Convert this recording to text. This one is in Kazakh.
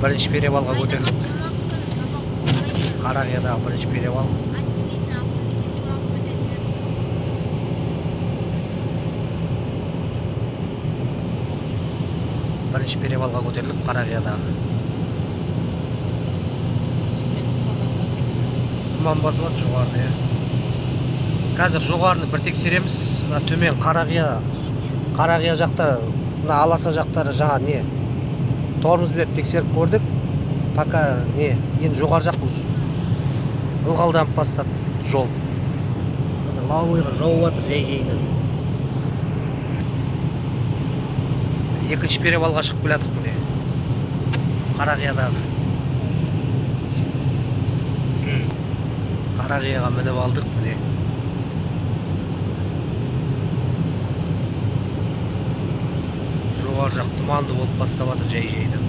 Бірінші перевалға көтерілдік. Қарақиядағы бірінші перевал. Бірінші перевалға көтерілдік Қарақиядағы. Тұман басып жатыр жоғарыны. Қазір жоғарыны бір тексереміз. Мына төмен Қарақия жақтары, мына Аласа жақтары жаңа не? Тормоз беріп тексеріп көрдік. Пока не? Енді жоғары жақ ылғалданып бастады жол. Лауыға жауып жатыр жай-жайынан. Екінші перевалға шығып келатық міне. Қарақиядағы. Қарақияға мініп алдық міне. Жоғары жақ тұманды болып бастап жатыр жай-жайынан.